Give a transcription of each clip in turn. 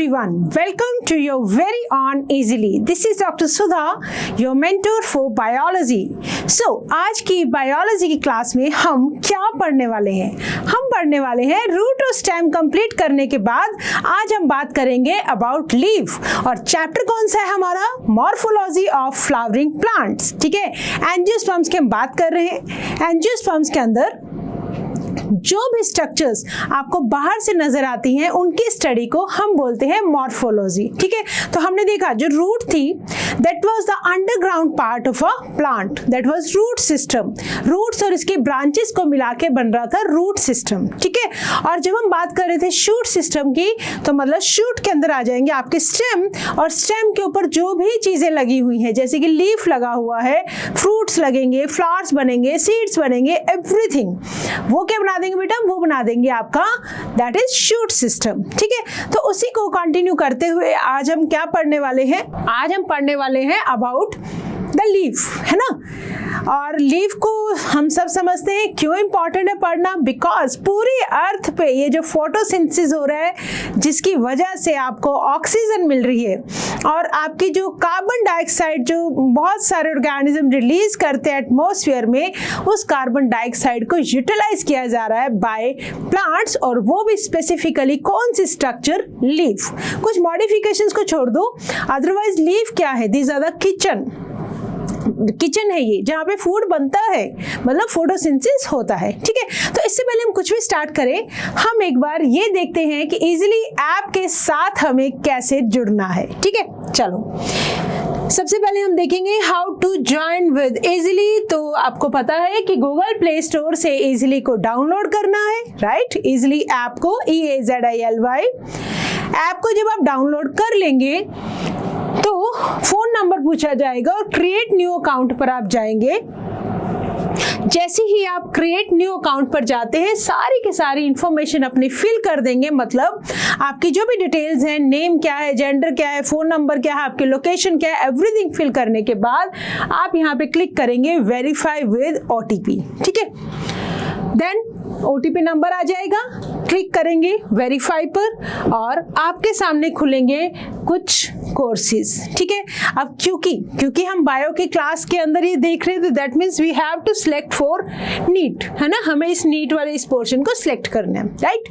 everyone, welcome to your very own Easily. This is Dr. Sudha, your mentor for biology. So, आज की biology की class में हम क्या पढ़ने वाले हैं? हम पढ़ने वाले हैं रूट और स्टेम कंप्लीट करने के बाद आज हम बात करेंगे अबाउट लीफ और चैप्टर कौन सा है हमारा? Morphology of flowering plants. ठीक है, एंजियोस्पर्म्स की हम बात कर रहे हैं. एंजियोस्पर्म्स के अंदर जो भी स्ट्रक्चर्स आपको बाहर से नजर आती हैं उनकी स्टडी को हम बोलते हैं मॉर्फोलॉजी. ठीक है, तो हमने देखा जो रूट थी that was the underground part of a plant, that was root system. Roots और इसकी ब्रांचेस को मिला के बन रहा था रूट सिस्टम. ठीक है, और जब हम बात कर रहे थे शूट सिस्टम की तो मतलब शूट के अंदर आ जाएंगे आपके स्टेम, और स्टेम के ऊपर जो भी चीजें लगी हुई हैं जैसे कि लीफ लगा हुआ है, फ्रूट्स लगेंगे, फ्लावर्स बनेंगे, सीड्स बनेंगे, एवरीथिंग वो क्या बना देंगे बेटा? वो बना देंगे आपका दैट इज शूट सिस्टम. ठीक है, तो उसी को कंटिन्यू करते हुए आज हम क्या पढ़ने वाले हैं? आज हम पढ़ने वाले हैं अबाउट द लीफ, है ना. और लीफ को हम सब समझते हैं क्यों इंपॉर्टेंट है पढ़ना, बिकॉज पूरी अर्थ पे ये जो फोटोसिंथेसिस हो रहा है जिसकी वजह से आपको ऑक्सीजन मिल रही है और आपकी जो कार्बन डाइऑक्साइड जो बहुत सारे ऑर्गेनिज्म रिलीज करते हैं एटमॉस्फेयर में, उस कार्बन डाइऑक्साइड को यूटिलाइज किया जा रहा है बाय प्लांट्स, और वो भी स्पेसिफिकली कौन सी स्ट्रक्चर? लीफ. कुछ मॉडिफिकेशंस को छोड़ दो, अदरवाइज लीफ क्या है? दीज आर द किचन है ये जहाँ पे फूड बनता है, मतलब फोटोसिंथेसिस होता है. ठीक है, तो इससे पहले हम कुछ भी स्टार्ट करें हम एक बार ये देखते हैं कि इजीली ऐप के साथ हमें कैसे जुड़ना है. ठीक है, चलो सबसे पहले हम देखेंगे how to join with Eazily. तो आपको पता है कि गूगल प्ले स्टोर से इजीली को डाउनलोड करना है, राइट. इजीली ऐप को EAZILY ऐप को जब आप डाउनलोड कर लेंगे तो फोन नंबर पूछा जाएगा और क्रिएट न्यू अकाउंट पर आप जाएंगे. जैसे ही आप क्रिएट न्यू अकाउंट पर जाते हैं सारी की सारी इंफॉर्मेशन अपनी फिल कर देंगे, मतलब आपकी जो भी डिटेल्स हैं, नेम क्या है, जेंडर क्या है, फोन नंबर क्या है, आपकी लोकेशन क्या है, एवरीथिंग फिल करने के बाद आप यहाँ पे क्लिक करेंगे वेरीफाई विद OTP. ठीक है, देन OTP नंबर आ जाएगा, क्लिक करेंगे वेरीफाई पर और आपके सामने खुलेंगे कुछ कोर्सेज. ठीक है, अब क्योंकि हम बायो की क्लास के अंदर ये देख रहे थे that means we have to select for NEET, है ना. हमें इस नीट वाले इस पोर्शन को सिलेक्ट करना है, राइट.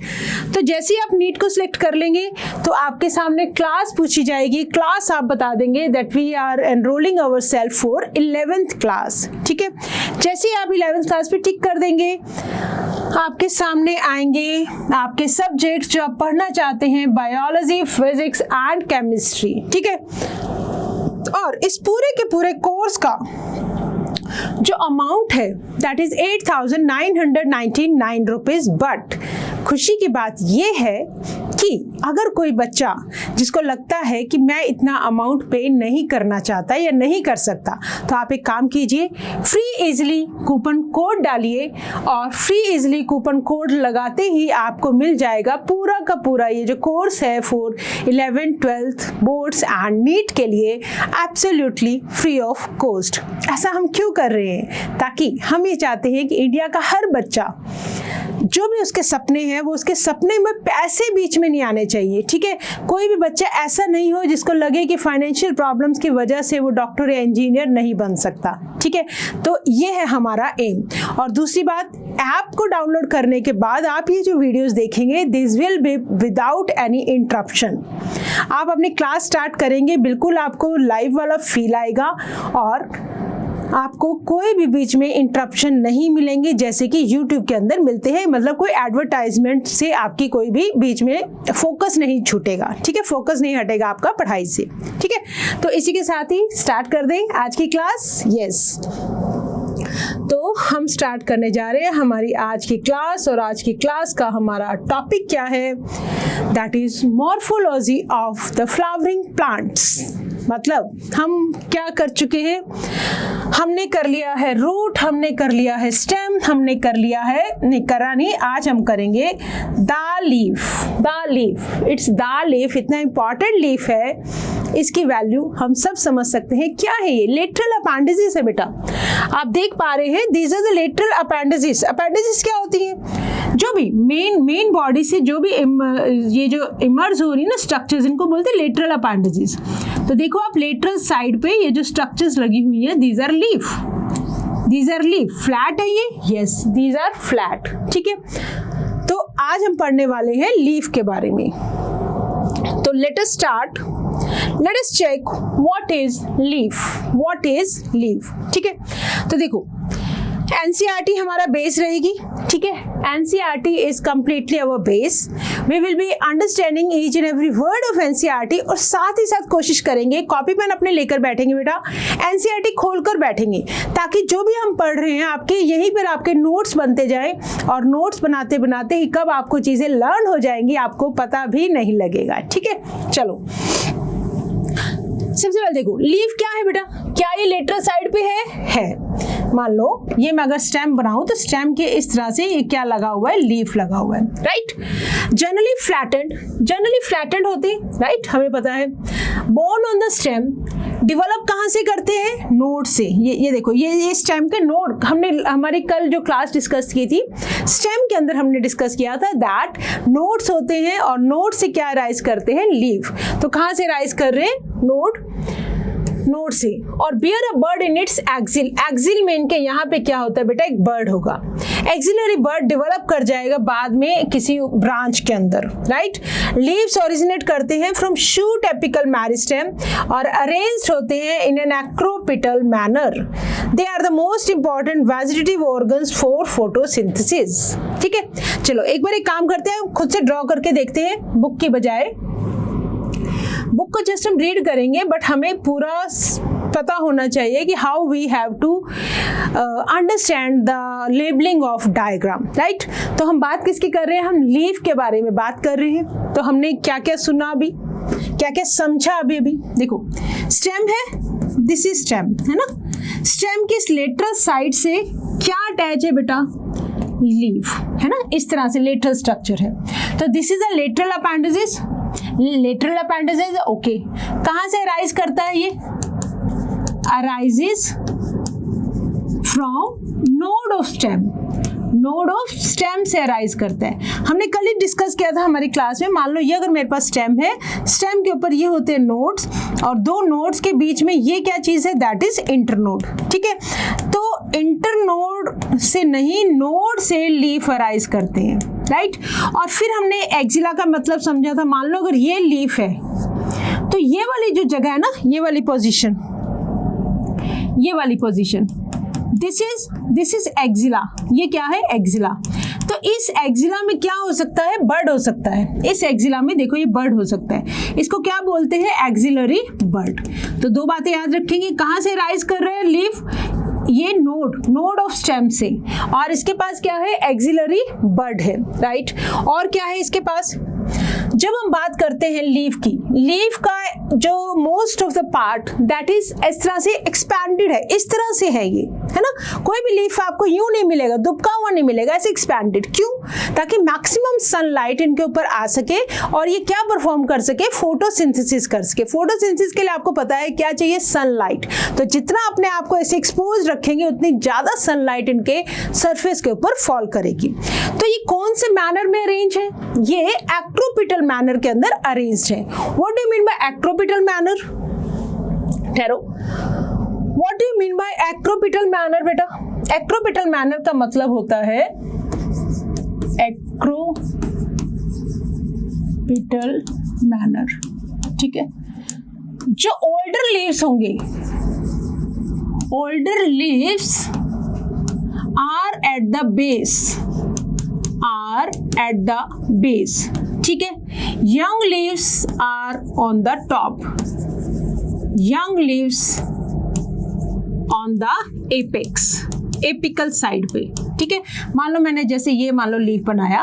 तो जैसे ही आप नीट को सिलेक्ट कर लेंगे तो आपके सामने क्लास पूछी जाएगी. क्लास आप बता देंगे that we are enrolling our self for 11th class. ठीक है, जैसे ही आप 11th क्लास पे टिक कर देंगे आपके सामने आएंगे आपके सब्जेक्ट जो आप पढ़ना चाहते हैं, बायोलॉजी, फिजिक्स एंड केमिस्ट्री. ठीक है, और इस पूरे के पूरे कोर्स का जो अमाउंट है दैट इज 8,999 रुपीज. बट खुशी की बात ये है कि अगर कोई बच्चा जिसको लगता है कि मैं इतना अमाउंट पे नहीं करना चाहता या नहीं कर सकता, तो आप एक काम कीजिए, फ्री इजीली कूपन कोड डालिए और फ्री इजीली कूपन कोड लगाते ही आपको मिल जाएगा पूरा का पूरा ये जो कोर्स है for 11th 12th boards and NEET के लिए एब्सोल्युटली फ्री ऑफ कॉस्ट. ऐसा हम क्यों कर रहे हैं? ताकि हम ये चाहते हैं कि इंडिया का हर बच्चा जो भी उसके सपने हैं वो उसके सपने में पैसे बीच में नहीं आने चाहिए. ठीक है, कोई भी बच्चा ऐसा नहीं हो जिसको लगे कि फाइनेंशियल प्रॉब्लम्स की वजह से वो डॉक्टर या इंजीनियर नहीं बन सकता. ठीक है, तो ये है हमारा एम. और दूसरी बात, ऐप को डाउनलोड करने के बाद आप ये जो वीडियोस देखेंगे this will be without any interruption. आप अपनी क्लास स्टार्ट करेंगे, बिल्कुल आपको लाइव वाला फील आएगा और आपको कोई भी बीच में इंटरप्शन नहीं मिलेंगे जैसे कि YouTube के अंदर मिलते हैं. मतलब कोई एडवर्टाइजमेंट से आपकी कोई भी बीच में फोकस नहीं छूटेगा. ठीक है, फोकस नहीं हटेगा आपका पढ़ाई से. ठीक है, तो इसी के साथ ही स्टार्ट कर दें आज की क्लास. यस, तो हम स्टार्ट करने जा रहे हैं हमारी आज की क्लास. और आज की क्लास का हमारा टॉपिक क्या है? That is morphology of the flowering plants. मतलब हम क्या कर चुके हैं? हमने कर लिया है रूट, हमने कर लिया है स्टेम, हमने कर लिया है, नहीं करा नहीं, आज हम करेंगे the leaf. The leaf, it's the leaf. इतना इंपॉर्टेंट लीफ है इसकी वैल्यू हम सब समझ सकते हैं। क्या है ये? लेटरल अपेंडिसेस है बेटा। आप देख पा रहे हैं, these are the lateral appendices. Appendices क्या होती है? जो भी मेन बॉडी से जो भी ये जो इमर्ज हो रही है ना स्ट्रक्चर्स, इनको बोलते हैं लेटरल अपेंडिसेस। तो देखो आप लेटरल साइड पे ये जो स्ट्रक्चर्स लगी हुई है, these are leaf, these are leaf. Flat है ये? Yes, these are flat. ठीक है, तो आज हम पढ़ने वाले हैं लीफ के बारे में। तो let us start, let us check what is leaf, what is leaf. ठीक है, तो देखो एनसीईआरटी हमारा बेस रहेगी। ठीक है, NCERT is completely our base. We will be understanding each and every word of NCERT, और साथ ही साथ कोशिश करेंगे, कॉपी पेन अपने लेकर बैठेंगे बेटा, एनसीईआरटी खोलकर बैठेंगे, ताकि जो भी हम पढ़ रहे हैं आपके यहीं पर आपके नोट्स बनते जाएं, और नोट्स बनाते बनाते ही कब आपको चीजें लर्न हो जाएंगी आपको पता भी नहीं लगेगा। ठीक है, चलो सबसे पहले देखो लीफ क्या है बेटा। क्या ये लेटरल साइड पे है? मान लो ये मैं अगर स्टेम बनाऊं तो स्टेम के इस तरह से ये क्या लगा हुआ है? लीफ लगा हुआ है, राइट। जनरली फ्लैटेंड होते हैं, राइट, हमें पता है। Born on the stem, develop कहाँ से करते हैं? नोड से। ये देखो ये स्टेम के नोड, हमने हमारी कल जो क्लास डिस्कस की थी स्टेम के अंदर हमने डिस्कस किया था दैट नोड्स होते हैं, और नोड से क्या राइज करते हैं? लीफ। तो कहाँ से राइज कर रहे हैं? नोड से। और bear a bud in its axil, axil में इनके यहाँ पे क्या होता है बेटा? एक बर्ड होगा। एक्सिलरी बर्ड डेवलप कर जाएगा बाद में किसी ब्रांच के अंदर, राइट। लीव्स ओरिजिनेट करते हैं फ्रॉम शूट एपिकल मेरिस्टेम और अरेंज्ड होते हैं in an acropetal manner. They are the most important vegetative organs for photosynthesis. ठीक है, चलो एक बार एक काम करते हैं, खुद से ड्रॉ करके देखते हैं बुक की बजाय। बुक को जस्ट हम रीड करेंगे, बट हमें पूरा पता होना चाहिए कि how we have to understand the labelling of diagram, right. तो हम बात किसकी कर रहे हैं? हम लीफ के बारे में बात कर रहे हैं। तो हमने क्या क्या सुना अभी, क्या क्या समझा अभी? देखो स्टेम है, दिस इज स्टेम, है ना। स्टेम के इस लेटरल साइड से क्या अटैच है बेटा? लीफ, है ना। इस तरह से लेटरल स्ट्रक्चर है। तो this is a lateral appendices, lateral appendices, okay. कहां से राइज करता है ये? Arises from node of stem, node of stem से अराइज करता है। हमने कल ही डिस्कस किया था हमारी क्लास में। मान लो ये अगर मेरे पास स्टेम है, स्टेम के ऊपर ये होते हैं नोड्स, और दो नोड्स के बीच में ये क्या चीज है? That is internode. ठीक है, तो इंटरनोड से नहीं, नोड से लीफ अराइज करते हैं, राइट। और फिर हमने एक्सिला का मतलब समझा था। मान लो अगर ये लीफ है तो ये वाली जो जगह है ना, ये वाली पोजीशन, ये वाली पोजीशन, दिस इज एक्सिला। ये क्या है? एक्सिला। तो इस एक्सिला में क्या हो सकता है? बर्ड हो सकता है। इस एक्सिला में देखो ये बर्ड हो सकता है। इसको क्या बोलते हैं? Axillary bud. तो दो बातें याद रखेंगे, कहां से राइज कर रहे हैं लीफ? ये नोड ऑफ स्टेम से, और इसके पास क्या है? एक्सिलरी बर्ड है, राइट। और क्या है इसके पास? जब हम बात करते हैं लीफ की, लीफ का जो most of the part that is इस तरह से एक्सपैंडेड है, इस तरह से है ये, है ना। कोई भी लीफ आपको यूं नहीं मिलेगा, दुबका हुआ नहीं मिलेगा, ऐसे एक्सपैंडेड। क्यों? ताकि मैक्सिमम सनलाइट इनके ऊपर आ सके और ये क्या परफॉर्म कर सके? फोटोसिंथेसिस कर सके। फोटोसिंथेसिस के लिए आपको पता है क्या चाहिए? सनलाइट। तो जितना अपने आप को ऐसे एक्सपोज रखेंगे उतनी ज्यादा सनलाइट इनके सरफेस के ऊपर फॉल करेगी। तो ये कौन से मैनर में अरेंज है? ये एक्रोपिटल मैनर के अंदर अरेंज्ड है। What do you mean by acropetal manner? ठहरो, what do you mean by acropetal manner बेटा? एक्रोपिटल मैनर का मतलब होता है एक्रोपिटल मैनर, ठीक है। जो ओल्डर लीव्स होंगे, older leaves are at the base, are at the base, ठीक है। Young leaves are on the top, young leaves on the apex, apical side पे, ठीक है। मान लो मैंने जैसे ये मान लो लीफ बनाया,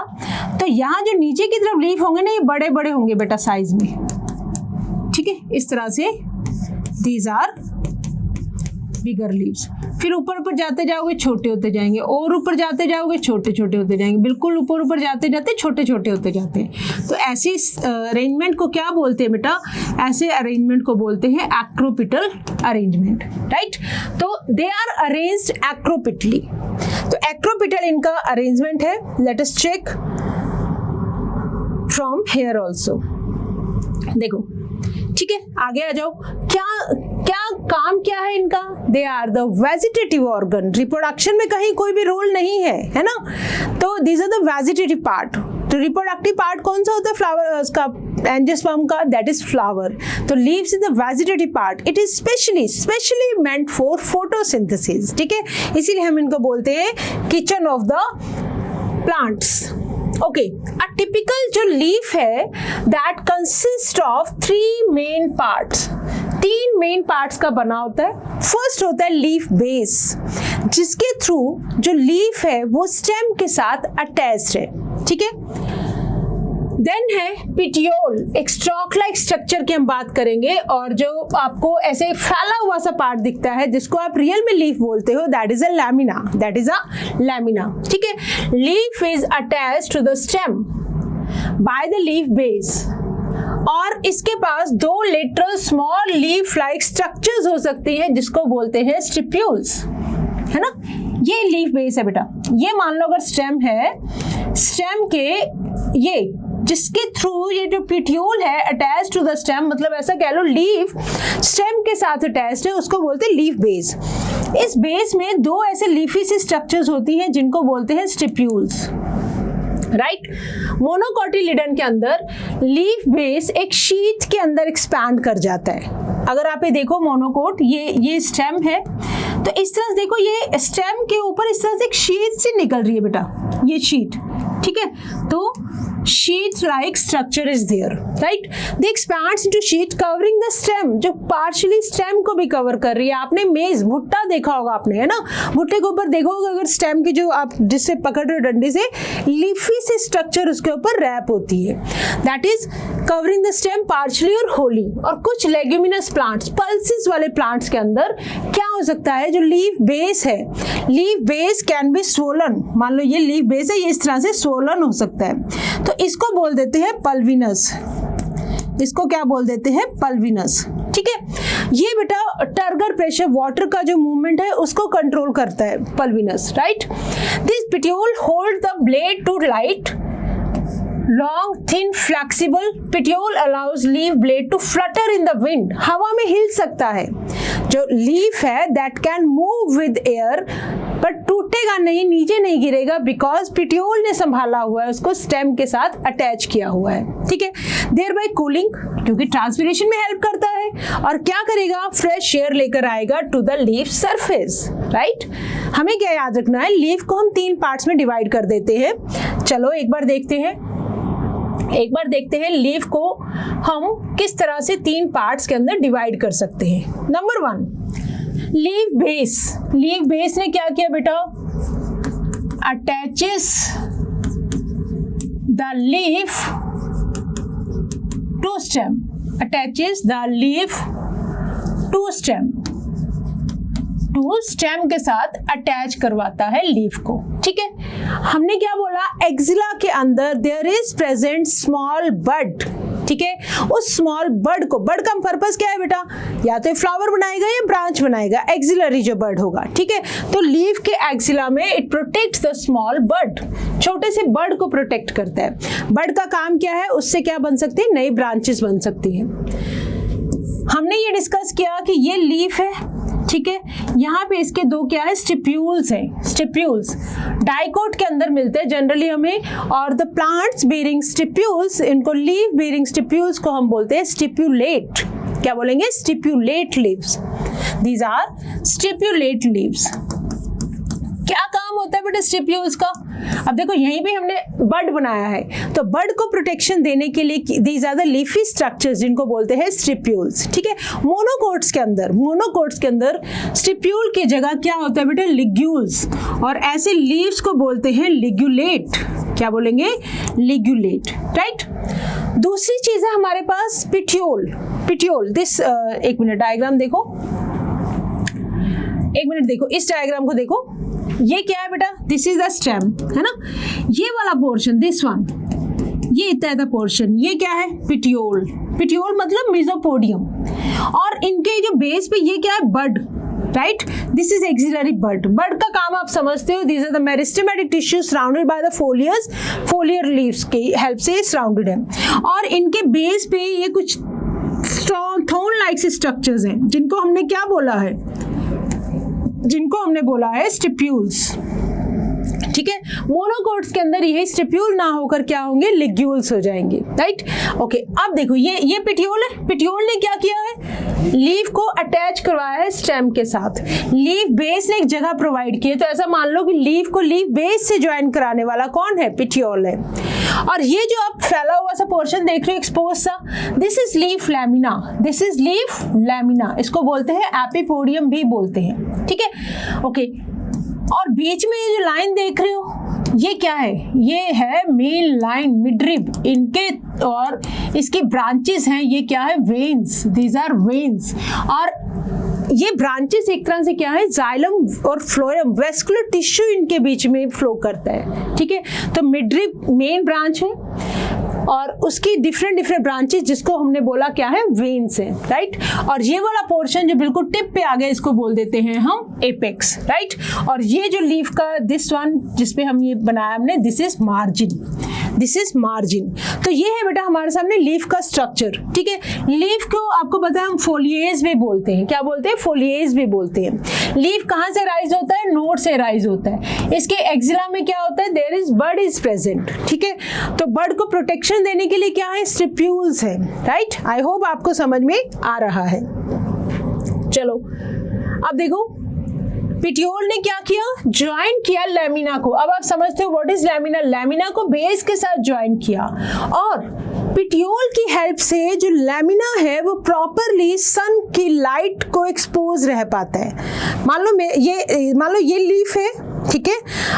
तो यहाँ जो नीचे की तरफ लीफ होंगे ना, ये बड़े बड़े होंगे बेटा साइज में, ठीक है। इस तरह से दीज आर बिगर लीव्स। फिर ऊपर ऊपर जाते जाओगे छोटे होते जाएंगे, और ऊपर जाते जाओगे छोटे छोटे होते जाएंगे, बिल्कुल ऊपर ऊपर जाते जाते छोटे छोटे होते जाते हैं। तो ऐसी अरेंजमेंट को क्या बोलते हैं बेटा? ऐसे अरेंजमेंट को बोलते हैं एक्रोपिटल अरेंजमेंट, राइट? तो दे आर अरेंज्ड एक्रोपिटली। तो एक्रोपिटल इनका अरेंजमेंट है। Let us check from here also. देखो, ठीक है, आगे आ जाओ। क्या क्या काम क्या है इनका? They are the vegetative organ. Reproduction में कहीं कोई भी रोल नहीं है ना? तो these are the vegetative part. तो रिप्रोडक्टिव पार्ट कौन सा होता है? फ्लावर उसका, एंजियोस्पर्म का, दैट इज फ्लावर। तो leaves is the vegetative part. It is specially meant for photosynthesis, ठीक है? इसीलिए हम इनको बोलते हैं kitchen of the plants. Okay, a typical जो लीफ है that consist of 3 main parts. 3 main parts का बना होता है। फर्स्ट होता है लीफ बेस, जिसके थ्रू जो लीफ है वो स्टेम के साथ अटैच्ड है, ठीक है? देन है पिटियोल, एक स्टॉक लाइक स्ट्रक्चर की हम बात करेंगे, और जो आपको ऐसे फैला हुआ सा पार्ट दिखता है जिसको आप रियल में लीफ बोलते हो, that is a lamina, that is a lamina, ठीक है? Leaf is attached to the stem by the leaf base, और इसके पास 2 lateral small leaf like structures हो सकती हैं जिसको बोलते हैं स्टिप्यूल्स, है ना? ये लीफ बेस है बेटा। ये मान लो अगर स्टेम है, स्टेम के ये जिसके थ्रू ये जो पिट्यूल है अटैच टू द स्टेम, मतलब ऐसा कह लो लीफ स्टेम के साथ अटैच्ड है, उसको बोलते हैं लीफ बेस। इस बेस में 2 ऐसे लीफी सी स्ट्रक्चर्स होती हैं जिनको बोलते हैं स्टिप्यूल्स, राइट? मोनोकोटिलिडन के अंदर लीफ बेस एक शीट के अंदर एक्सपैंड कर जाता है। अगर आप ये देखो मोनोकोट, ये स्टेम है, तो इस तरह से देखो, ये स्टेम के ऊपर इस तरह से एक शीट सी निकल रही है बेटा, ये शीट, ठीक है? तो sheet like structure is there, right? They expands into sheet covering the stem, जो partially stem को भी cover कर रही है। आपने मेज, भुट्टा देखा होगा आपने, है ना? भुट्टे के ऊपर देखोगे अगर stem की जो आप जिससे पकड़ रहे हो डंडे से, लीफी से स्ट्रक्चर उसके ऊपर रैप होती है, that is covering the stem partially और wholly। और कुछ लेग्यूमिनस प्लांट्स, पल्सिस वाले प्लांट्स के अंदर क्या हो सकता है, जो लीफ बेस है, leaf base can be swollen. मान लो ये लीफ बेस है, ये इस तरह से स्वोलन हो सकता है, तो इसको बोल देते हैं पल्विनस। इसको क्या बोल देते हैं? पल्विनस, ठीक है? ये बेटा टर्गर प्रेशर, वाटर का जो मूवमेंट है उसको कंट्रोल करता है, pulvinus, right? This petiole hold the blade to light long thin flexible petiole allows leaf blade to flutter in the wind। हवा में हिल सकता है। जो लीफ है that can move with air, पर टूटेगा नहीं, नीचे नहीं गिरेगा, बिकॉज पिट्यूल ने संभाला हुआ है, उसको स्टेम के साथ अटैच किया हुआ है, ठीक है? देयर बाय कूलिंग, क्योंकि ट्रांसपिरेशन में हेल्प करता है, और क्या करेगा? फ्रेश एयर लेकर आएगा to the leaf surface, right? हमें क्या याद रखना है? लीफ को हम 3 पार्ट्स में डिवाइड कर देते हैं। चलो एक बार देखते हैं लीफ को हम किस तरह से 3 पार्ट्स के अंदर डिवाइड कर सकते हैं। Number 1, leaf base. Leaf base ने क्या किया बेटा? Attaches the leaf to stem, attaches the leaf to stem, to stem के साथ अटैच करवाता है लीफ को, ठीक है? हमने क्या बोला? एक्सिला के अंदर देयर इज प्रेजेंट स्मॉल बड, ठीक है? उस स्मॉल बड को, बड का पर्पस क्या है बेटा? या तो फ्लावर बनाएगा या ब्रांच बनाएगा, एक्सिलरी जो बड होगा, ठीक है? तो लीफ के एक्सिला में इट प्रोटेक्ट्स द स्मॉल बड, छोटे से बड को प्रोटेक्ट करता है। बड का काम क्या है? उससे क्या बन सकती है? नई ब्रांचेस बन सकती हैं। हमने ये डिस्कस किया कि ये लीफ है, ठीक है? यहाँ पे इसके 2 क्या है? स्टिप्यूल्स हैं। स्टिप्यूल्स डाइकोट के अंदर मिलते हैं जनरली हमें, और द प्लांट्स बेरिंग स्टिप्यूल्स, इनको लीफ बेरिंग स्टिप्यूल्स को हम बोलते हैं स्टिप्यूलेट। क्या बोलेंगे? Stipulate leaves. These are stipulate leaves. क्या काम होता है बेटा स्टिप्यूल्स का? अब देखो यहीं पे हमने बड बनाया है, तो बड को प्रोटेक्शन देने के लिए these are the leafy structures जिनको बोलते हैं स्टिप्यूल्स, ठीक है? मोनोकोट्स के अंदर स्टिप्यूल की जगह क्या होता है बेटा? लिग्यूल्स, और ऐसे लीव्स को बोलते हैं लिग्यूलेट। क्या बोलेंगे? लिग्यूलेट, राइट? दूसरी चीज है हमारे पास पिट्यूल। दिस एक मिनट, डायग्राम देखो। एक मिनट देखो, इस डायग्राम को देखो, ये क्या है बेटा, दिस इज द स्टेम, है ना, ये वाला पोर्शन, दिस वन, ये इतना पोर्शन, ये क्या है, पिटियोल, पिटियोल मतलब मेसोपोडियम, और इनके जो बेस पे ये क्या है, bud, right, this is axillary bud. Bud का काम आप समझते हो, these are the meristematic tissue surrounded by the foliars, foliar leaves की हेल्प से सराउंडेड है, और इनके बेस पे ये कुछ थोन लाइक स्ट्रक्चर्स हैं, जिनको हमने क्या बोला है, जिनको हमने बोला है स्टिप्यूल्स, ठीक है। मोनोकोट्स के अंदर यही स्टिप्यूल ना होकर क्या होंगे, लिग्यूल्स हो जाएंगे, राइट, ओके। अब देखो ये पिटियोल है, पिटियोल ने क्या किया है, लीफ को अटैच करवाया है स्टेम के साथ, लीफ बेस ने एक जगह प्रोवाइड की है, तो ऐसा मान लो कि लीफ को लीफ बेस से ज्वाइन कराने वाला कौन है, पिटियोल है। और ये जो आप फैला हुआ सा पोर्शन देख रहे हो एक्सपोज सा, this is leaf lamina, this is leaf lamina, इसको बोलते हैं एपिपोडियम भी बोलते हैं, ठीक है, ओके। और बीच में ये जो लाइन देख रहे हो, ये क्या है, ये है मेन लाइन, मिडरिब, इनके और इसकी ब्रांचेस हैं, ये क्या है, वेन्स, दीज आर वेन्स, और ये ब्रांचेस एक तरह से क्या है, जाइलम और फ्लोएम, वेस्कुलर टिश्यू इनके बीच में फ्लो करता है, ठीक है। तो मिडरिब मेन ब्रांच है, और उसकी डिफरेंट ब्रांचेस जिसको हमने बोला क्या है, वेन्स है, राइट। और ये वाला पोर्शन जो बिल्कुल टिप पे आ गया, इसको बोल देते हैं हम एपेक्स, राइट। और ये जो लीफ का दिस वन जिसपे हम ये बनाया हमने, this is margin, this is margin. तो ये है बेटा हमारे सामने लीफ का स्ट्रक्चर, ठीक है। लीफ को आपको पता है हम फोलिएज भी बोलते हैं, क्या बोलते हैं, फोलिएज भी बोलते हैं। लीफ कहाँ से राइज होता है, नोड से राइज होता है। इसके एक्सिला में क्या होता है, there is bud is present, ठीक है। तो बड को प्रोटेक्शन देने के लिए क्या है, स्टिप्यूल्स है, राइट। आई होप आपको समझ में आ रहा है। चलो अब देखो, पिटियोल ने क्या किया, ज्वाइन किया लैमिना को। अब आप समझते हो व्हाट इज लैमिना, लैमिना को बेस के साथ ज्वाइन किया, और पिटियोल की हेल्प से जो लैमिना है वो प्रॉपरली सन की लाइट को एक्सपोज रह पाता है। मान लो ये लीफ है, ठीक है।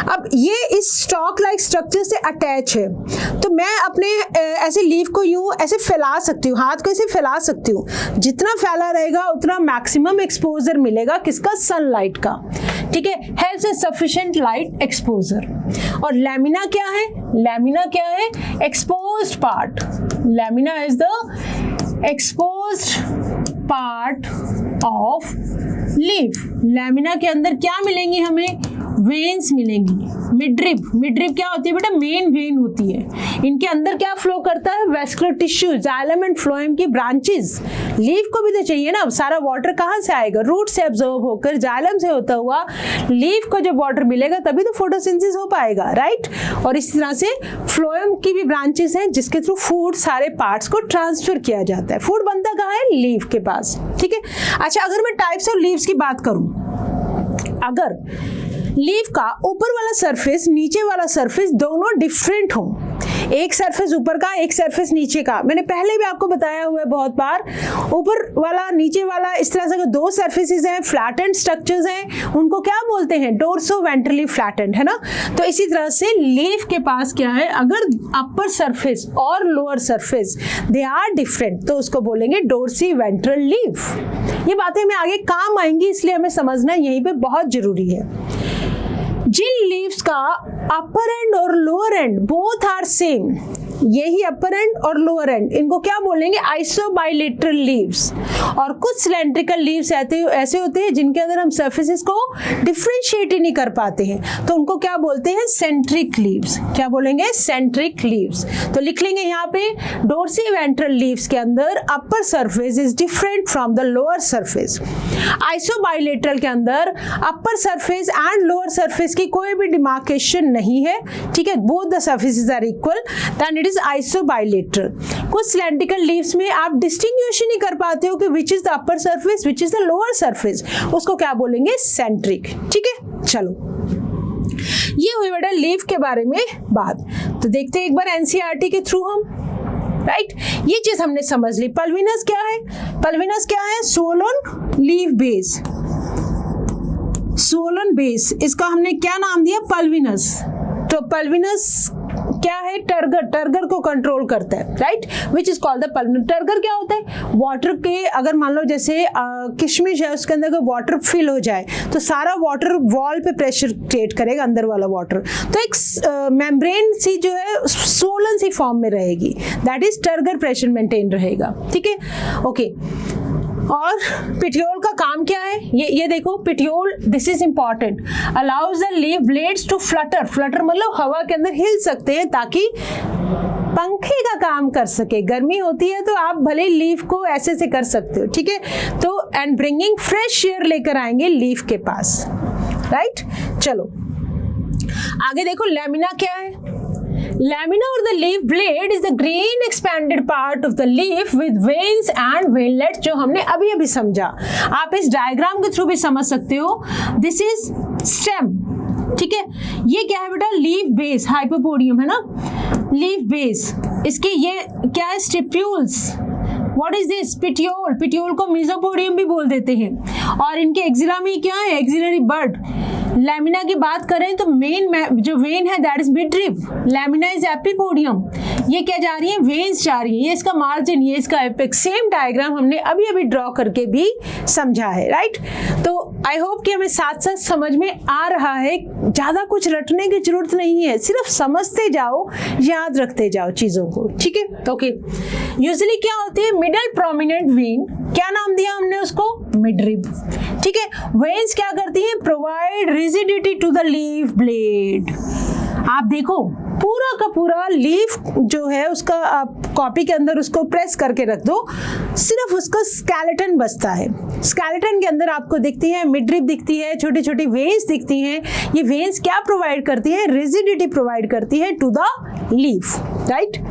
अब ये इस स्टॉक लाइक स्ट्रक्चर से अटैच है, तो मैं अपने ऐसे लीफ को यूं ऐसे फैला सकती हूँ, हाथ को ऐसे फैला सकती हूँ, जितना फैला रहेगा उतना मैक्सिमम एक्सपोजर मिलेगा किसका, सनलाइट का, ठीक है, helps in sufficient light exposure. और लैमिना क्या है, लैमिना क्या है, exposed part, lamina is the exposed part of leaf. Lamina के अंदर क्या मिलेंगी हमें, वेन्स मिलेंगी। मिडरिब, मिडरिब क्या होती है बेटा, मेन वेन होती है। इनके अंदर क्या फ्लो करता है, vascular tissue, xylem and phloem की ब्रांचेस। लीफ को भी तो चाहिए ना, सारा वाटर कहाँ से आएगा, रूट से एब्जॉर्ब होकर जाइलम से होता हुआ लीफ को जब वाटर मिलेगा तभी तो फोटोसिंथेसिस हो पाएगा, राइट। और इसी तरह से फ्लोएम की भी ब्रांचेस हैं जिसके थ्रू फूड सारे पार्ट्स को ट्रांसफर किया जाता है। फूड बनता कहाँ है, लीफ के पास, ठीक है। अच्छा, अगर मैं टाइप्स ऑफ लीव्स की बात करूं, अगर लीफ का ऊपर वाला सरफेस नीचे वाला सरफेस दोनों डिफरेंट हो, एक सरफेस ऊपर का एक सरफेस नीचे का, मैंने पहले भी आपको बताया हुआ है बहुत बार, ऊपर वाला नीचे वाला इस तरह से दो सरफेसेस हैं, फ्लैटेंड स्ट्रक्चर्स हैं, उनको क्या बोलते हैं, डोर्सो वेंट्रली फ्लैटेंड, है ना। तो इसी तरह से लीफ के पास क्या है, अगर अपर सरफेस और lower surface they are different तो उसको बोलेंगे डोर्सी वेंट्रल लीफ। ये बातें हमें आगे काम आएंगी, इसलिए हमें समझना यहीं पे बहुत जरूरी है। जिन लीव्स का अपर एंड और lower end both are same, यही अपर एंड और लोअर एंड, इनको क्या बोलेंगे, आइसोबाइलेटरल लीव्स। और कुछ सिलेंड्रिकल लीव्स ऐसे होते हैं जिनके अंदर हम सरफेसेस को डिफरेंशिएट ही नहीं कर पाते हैं, तो उनको क्या बोलते हैं, सेंट्रिक लीव्स। क्या बोलेंगे, सेंट्रिक लीव्स। तो लिख लेंगे यहाँ पे, डोर्सी वेंट्रल लीव्स के अंदर upper surface is different from the lower surface. Isobilateral के अंदर upper surface and lower surface की कोई भी डिमार्केशन नहीं है, ठीक है, both the surfaces are equal, then it is isobilateral. कुछ सिलेंड्रिकल लीव्स में आप डिस्टिंग्विश नहीं कर पाते हो कि which is the upper surface which is the lower surface, उसको क्या बोलेंगे, सेंट्रिक, ठीक है। चलो, ये हुई बेटा लीफ के बारे में बात। तो देखते हैं एक बार एनसीईआरटी के थ्रू हम, राइट, ये चीज हमने समझ ली। पल्विनस क्या है, पल्विनस क्या है, Solan leaf base, Solan base, इसका हमने क्या नाम दिया, पल्विनस। तो पल्विनस क्या है, टर्गर, टर्गर को कंट्रोल करता है, right, which is called the pulmonary. Turgor क्या होता है, वाटर के, अगर मान लो जैसे किशमिश है, उसके अंदर अगर वाटर फिल हो जाए तो सारा वाटर वॉल पे प्रेशर क्रिएट करेगा, अंदर वाला वाटर, तो एक मेम्ब्रेन सी जो है सोलन सी फॉर्म में रहेगी, that is turgor pressure maintain रहेगा, ठीक है, ओके। और पिटियोल का काम क्या है, ये देखो, petiole, this is important, allows the leaf blades to flutter, flutter मतलब हवा के अंदर हिल सकते हैं ताकि पंखे का काम कर सके, गर्मी होती है तो आप भले लीफ को ऐसे से कर सकते हो, ठीक है, तो एंड ब्रिंगिंग फ्रेश एयर लेकर आएंगे लीफ के पास, राइट। चलो आगे देखो, लैमिना क्या है, Lamina or the leaf blade is the green expanded part of the leaf with veins and veinlets, जो हमने अभी अभी समझा, आप इस डायग्राम के थ्रू भी समझ सकते हो। This is stem, ठीक है, ये क्या है बेटा, लीफ बेस, हाइपोपोडियम है ना, लीफ बेस, इसके ये क्या है, stipules, what is this, petiole, petiole को मेसोपोडियम भी बोल देते हैं, और इनके एक्सिला में क्या है, एक्सिलरी बड। लैमिना की बात करें तो मेन जो वेन है that is midrib, lamina is epipodium, ये क्या जा रही है, वेन्स जा रही है, ये इसका मार्जिन, ये इसका एपेक्स, सेम डायग्राम हमने अभी अभी ड्रॉ करके भी समझा है, राइट। तो आई होप कि हमें साथ साथ समझ में आ रहा है, ज्यादा कुछ रटने की जरूरत नहीं है, सिर्फ समझते जाओ, याद रखते जाओ चीजों को, ठीक है, ओके। यूजुअली क्या होती है, मिडल प्रोमिनेंट वेन, क्या नाम दिया हमने उसको, मिडरिब, ठीक है। वेन्स क्या करती हैं, provide rigidity to the leaf blade. आप देखो पूरा का पूरा लीफ जो है उसका आप कॉपी के अंदर उसको प्रेस करके रख दो, सिर्फ उसका स्केलेटन बचता है, स्केलेटन के अंदर आपको दिखती है मिडरिब, दिखती है छोटी छोटी वेन्स दिखती हैं, ये वेन्स क्या प्रोवाइड करती है, रिजिडिटी प्रोवाइड करती है टू द लीफ, राइट,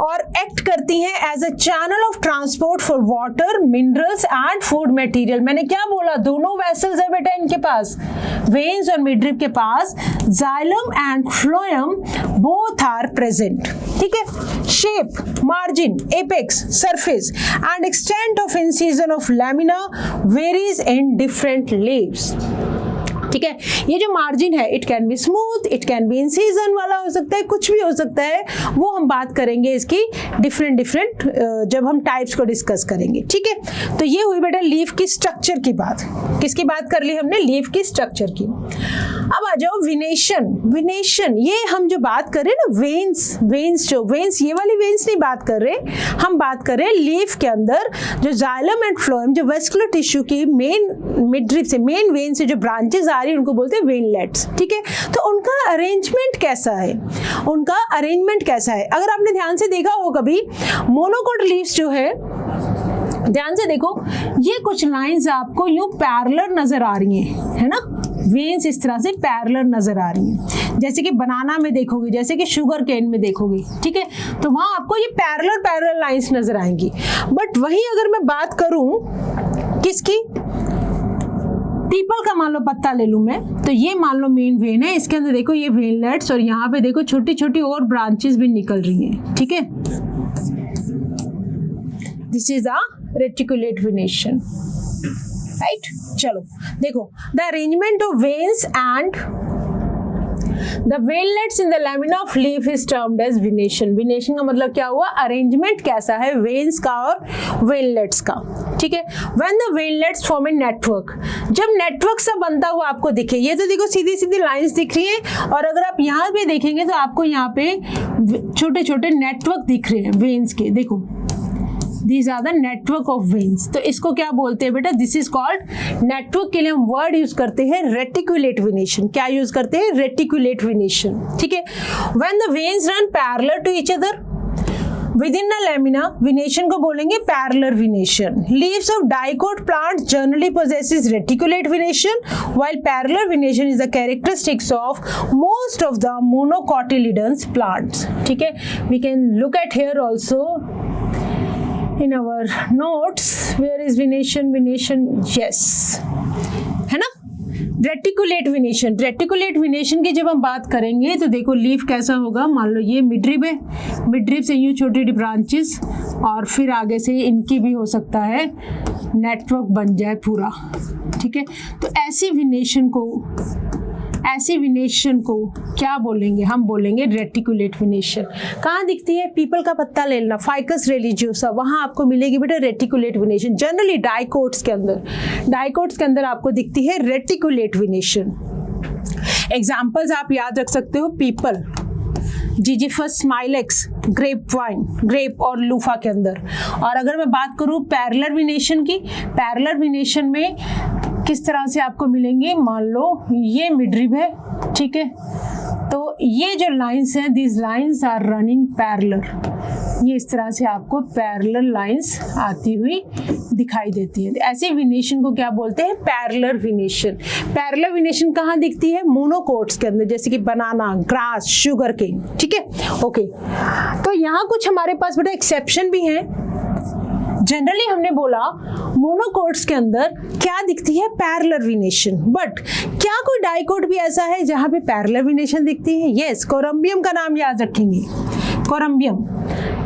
और एक्ट करती हैं as a channel of transport for water, minerals and food material. मैंने क्या बोला, दोनों वेसल्स है बेटा इनके पास, वेन्स और मिडरिब के पास, xylem and phloem both are present, ठीक है। Shape, margin, apex, surface and extent of incision of lamina varies in different leaves, ठीक है। ये जो मार्जिन है, it can be smooth, it can be incision वाला हो सकता है, कुछ भी हो सकता है, वो हम बात करेंगे इसकी डिफरेंट जब हम टाइप्स को डिस्कस करेंगे, ठीक है। तो ये हुई बेटा लीफ की स्ट्रक्चर की बात, किसकी बात कर ली हमने, लीफ की स्ट्रक्चर की। अब आ जाओ विनेशन, विनेशन, ये हम जो बात कर रहे हैं ना, वेन्स, वेन्स जो वेन्स, ये वाली वेन्स नहीं बात कर रहे, हम बात कर रहे हैं लीफ के अंदर जो जाइलम एंड फ्लोएम, जो वेस्कुलर टिश्यू की मेन मिडरिब से, मेन वेन से जो ब्रांचेस आ रही है उनको बोलते हैं वेनलेट्स, ठीक है। तो उनका अरेंजमेंट कैसा है, उनका अरेंजमेंट कैसा है, अगर आपने ध्यान से देखा हो कभी, मोनोकोट लीव्स जो है, ध्यान से देखो, ये कुछ लाइंस आपको यूं पैरेलल नजर आ रही हैं, है ना, वेन्स इस तरह से पैरेलल नजर आ रही हैं, जैसे कि बनाना में देखोगे, जैसे कि शुगर केन में देखोगे, ठीक है, तो वहां आपको ये पैरेलल लाइंस नजर आएंगी। बट वहीं अगर मैं बात करूं किसकी, पीपल का मान लो पत्ता ले लूं मैं, तो ये मान लो मेन वेन है, इसके अंदर देखो ये वेनलेट्स, और यहाँ पे देखो छोटी छोटी और ब्रांचेस भी निकल रही हैं, ठीक है, this is a reticulate venation, right. चलो देखो, the arrangement of veins and the veinlets in the lamina of leaf is termed as venation. Venation का मतलब क्या हुआ, अरेंजमेंट कैसा है वेन्स का और वेनलेट्स का, ठीक है। When the veinlets form a network, जब नेटवर्क सा बनता हुआ आपको दिखे, ये तो देखो सीधी सीधी लाइंस दिख रही हैं, और अगर आप यहाँ पे देखेंगे तो आपको यहाँ पे छोटे छोटे नेटवर्क दिख रहे हैं वेन्स के, देखो These are the network of veins। तो इसको क्या बोलते हैं बेटा, दिस इज कॉल्ड, नेटवर्क के लिए हम वर्ड यूज करते हैं रेटिकुलेट वेनेशन। क्या यूज करते हैं, रेटिकुलेट वेनेशन, ठीक है। When the veins run parallel to each other within a lamina, venation को बोलेंगे parallel venation। Leaves of dicot plants generally possesses reticulate venation, while parallel venation is the characteristics of most of the monocotyledons plants, ठीक है। We can look at here also in our notes, where is venation, venation, yes, है ना, reticulate venation. Reticulate venation की जब हम बात करेंगे तो देखो लीफ कैसा होगा, मान लो ये मिडरिब है, मिडरिब से यूँ छोटी ब्रांचेस, और फिर आगे से इनकी भी हो सकता है नेटवर्क बन जाए पूरा, ठीक है। तो ऐसी वेनेशन को ऐसी वेनेशन को क्या बोलेंगे? हम बोलेंगे रेटिकुलेट वेनेशन। कहाँ दिखती है? पीपल का पत्ता ले लेना, फाइकस रिलीजियोसा, वहाँ आपको मिलेगी बेटा रेटिकुलेट वेनेशन। जनरली डाइकोट्स के अंदर आपको दिखती है रेटिकुलेट वेनेशन। एग्जाम्पल्स आप याद रख सकते हो, पीपल, जिजिफस स्माइलेक्स, ग्रेप और लूफा के अंदर। और अगर मैं बात करूँ पैरेलल वेनेशन की, पैरेलल वेनेशन में किस तरह से आपको मिलेंगे? मान लो ये मिडरिब है, ठीक है, तो ये जो लाइंस हैं, these lines are running parallel, ये इस तरह से आपको पैरेलल लाइंस आती हुई दिखाई देती है। ऐसे वेनेशन को क्या बोलते हैं? Parallel venation. पैरेलल वेनेशन कहाँ दिखती है? मोनोकोट्स के अंदर, जैसे कि बनाना, ग्रास, शुगर केन, ठीक है, ओके। तो यहाँ कुछ हमारे पास बेटा एक्सेप्शन भी हैं। जनरली हमने बोला मोनोकोट्स के अंदर क्या दिखती है? Parallel venation. बट क्या कोई डाइकोट भी ऐसा है जहां पे पैरेलल वेनेशन दिखती है? यस, कोरम्बियम का नाम याद रखेंगे, कोरम्बियम,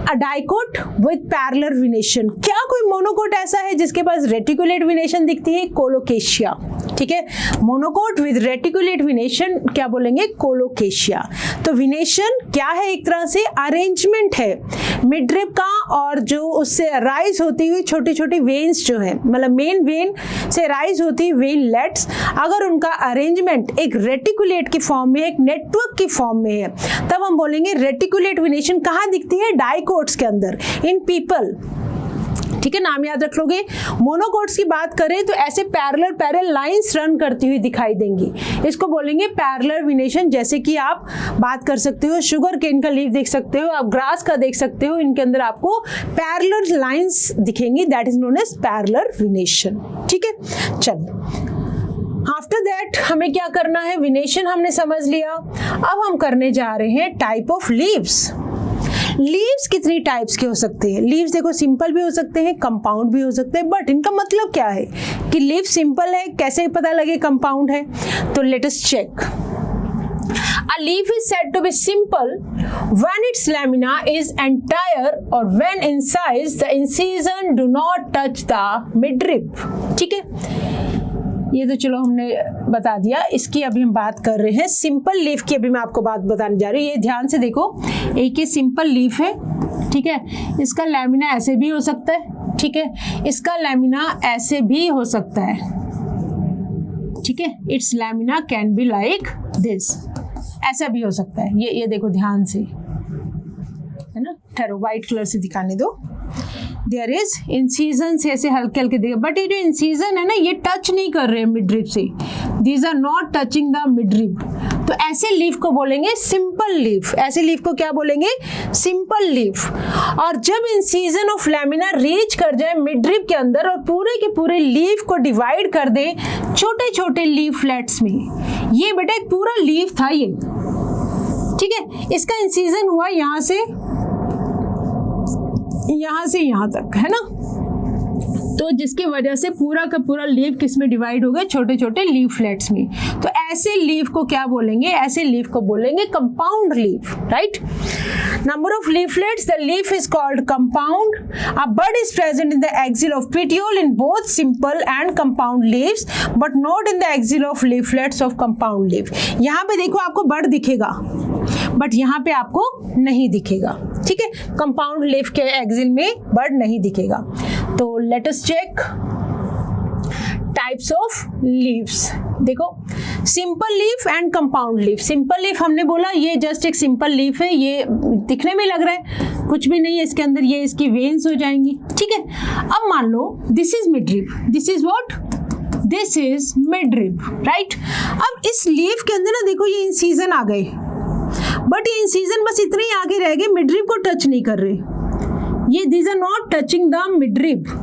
अ डाइकोट विद पैरेलल वेनेशन। क्या कोई मोनोकोट ऐसा है जिसके पास रेटिकुलेट वेनेशन दिखती है? कोलोकेशिया, ठीक है, मोनोकोट विद रेटिकुलेट वेनेशन क्या बोलेंगे? कोलोकेशिया। तो वेनेशन क्या है? एक तरह से अरेंजमेंट है मिडरिब का, और जो उससे राइज होती हुई छोटी छोटी वेन्स जो है, मतलब मेन वेन से राइज होती हुई वेनलेट्स, अगर उनका अरेंजमेंट एक रेटिकुलेट की फॉर्म में, एक नेटवर्क की फॉर्म में है, तब हम बोलेंगे रेटिकुलेट वेनेशन। कहाँ दिखती है? डाइकोट्स के अंदर, इन पीपल, ठीक है, नाम याद रख लोगे। मोनोकोट्स की बात करें तो ऐसे पैरेलल लाइंस रन करती हुई दिखाई देंगी, इसको बोलेंगे पैरेलल वेनेशन। जैसे कि आप बात कर सकते हो शुगर केन का लीफ देख सकते हो, आप ग्रास का देख सकते हो, इनके अंदर आपको पैरेलल लाइंस दिखेंगी, that is known as parallel venation, ठीक है। चलो, आफ्टर दैट हमें क्या करना है? वेनेशन हमने समझ लिया। अब हम करने जा रहे हैं टाइप ऑफ लीव्स। लीव्स कितनी टाइप्स के हो सकते हैं? लीव्स देखो सिंपल भी हो सकते हैं, कंपाउंड भी हो सकते हैं, बट इनका मतलब क्या है कि लीव सिंपल है, कैसे पता लगे कंपाउंड है? तो let us check. A leaf is said to be simple when its lamina is entire or when incised the incision do not touch the midrib, ठीक है। ये तो चलो हमने बता दिया। इसकी अभी हम बात कर रहे हैं सिंपल लीफ की। अभी मैं आपको बात बताने जा रही हूँ, ये ध्यान से देखो। एक ये सिंपल लीफ है, ठीक है, इसका लैमिना ऐसे भी हो सकता है, ठीक है, इसका लैमिना ऐसे भी हो सकता है, ठीक है, it's lamina can be like this, ऐसा भी हो सकता है। ये देखो ध्यान से, है ना, ठहरो, व्हाइट कलर से दिखाने दो। देयर इज इंसीजन से ऐसे हल्के हल्के दिखे, बट ये जो इंसीजन है ना, ये टच नहीं कर रहे हैं मिडरिब से, these are not touching the midrib. तो ऐसे लीफ को बोलेंगे सिंपल लीफ। ऐसे लीफ को क्या बोलेंगे? Simple leaf. और जब इंसीजन ऑफ लैमिना रीच कर जाए मिडरिब के अंदर और पूरे के पूरे लीफ को डिवाइड कर दे छोटे छोटे लीफलेट्स में, ये बेटा एक पूरा लीफ था ये, ठीक है, इसका इंसीजन हुआ यहाँ से यहाँ तक, है ना, तो जिसकी वजह से पूरा का पूरा लीफ किस में डिवाइड हो गया? छोटे छोटे लीफलेट्स में। तो ऐसे लीफ को क्या बोलेंगे? ऐसे लीफ को बोलेंगे compound leaf, right. Number of leaflets, the leaf is called compound. A bud is present in the axil of petiole in both simple and compound leaves, but not in the axil of leaflets of compound leaf. यहाँ पे देखो आपको बड दिखेगा, but यहाँ पे आपको नहीं दिखेगा, ठीक है, कंपाउंड लीफ के एक्सिल में बड नहीं दिखेगा। तो let us check types of leaves. देखो, simple leaf and compound leaf. Simple leaf हमने बोला ये जस्ट एक सिंपल लीफ है, ये दिखने में लग रहा है कुछ भी नहीं है इसके अंदर, ये इसकी वेन्स हो जाएंगी, ठीक है। अब मान लो this is midrib, this is what? This is midrib, right. अब इस लीफ के अंदर ना देखो ये इंसीजन आ गए, बट ये इंसीजन बस इतने ही आगे रह गए, मिडरिब को टच नहीं कर रहे, ये these are not touching the midrib,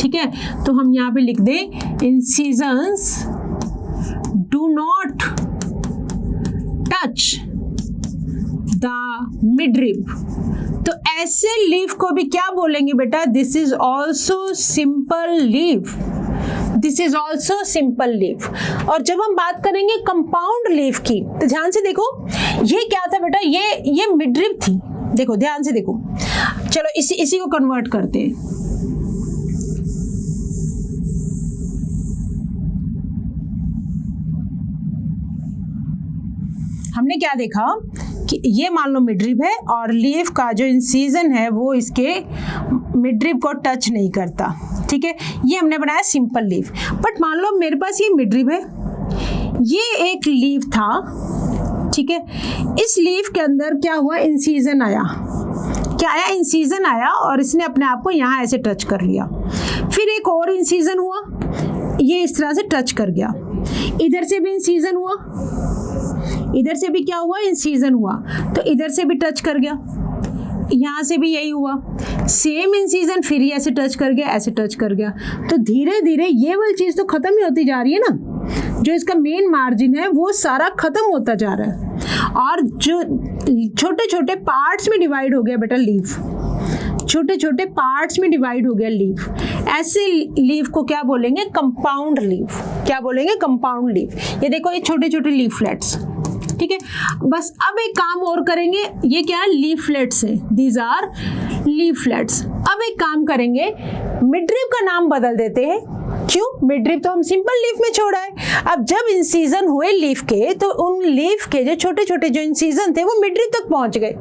ठीक है। तो हम यहाँ पे लिख दें incisions do not touch the midrib. तो ऐसे लीफ को भी क्या बोलेंगे बेटा? This is also simple leaf, this is also simple leaf. और जब हम बात करेंगे कंपाउंड लीफ की, तो ध्यान से देखो ये क्या था बेटा? ये मिडरिब थी, देखो ध्यान से देखो। चलो इसी को कन्वर्ट करते हैं। हमने क्या देखा कि ये मान लो मिडरिब है और लीफ का जो इंसीजन है वो इसके मिडरिब को टच नहीं करता, ठीक है। ये हमने बनाया सिंपल लीफ। बट मान लो मेरे पास ये मिडरिब है, ये एक लीफ था, ठीक है। इस लीफ के अंदर क्या हुआ, इंसीजन आया, क्या आया, इंसीजन आया और इसने अपने आप को यहाँ ऐसे टच कर लिया। फिर एक और इंसीजन हुआ, ये इस तरह से टच कर गया। इधर से भी इंसीजन हुआ, इधर से भी क्या हुआ, इंसीजन हुआ, तो इधर से भी टच कर गया। यहाँ से भी यही हुआ, सेम इंसीजन, फिर ये ऐसे टच कर गया, ऐसे टच कर गया। तो धीरे धीरे ये वाली चीज़ तो खत्म ही होती जा रही है ना, जो इसका मेन मार्जिन है वो सारा खत्म होता जा रहा है और जो छोटे छोटे पार्ट्स में डिवाइड हो गया बेटा लीफ, छोटे छोटे पार्ट्स में डिवाइड हो गया लीफ। ऐसे लीफ को क्या बोलेंगे, कंपाउंड लीफ। क्या बोलेंगे, कंपाउंड लीफ। ये देखो ये छोटे छोटे लीफलेट्स, ठीक है। बस अब एक काम और करेंगे, ये क्या है, लीफलेट्स है, दीज आर लीफलेट्स। अब एक काम करेंगे, मिडरिब का नाम बदल देते हैं। क्यों, मिडरिब तो हम सिंपल लीफ में छोड़ा है। अब जब इंसीजन हुए लीफ के, तो उन लीफ के जो छोटे छोटे जो इंसीजन थे वो मिडरिब तक पहुंच गए,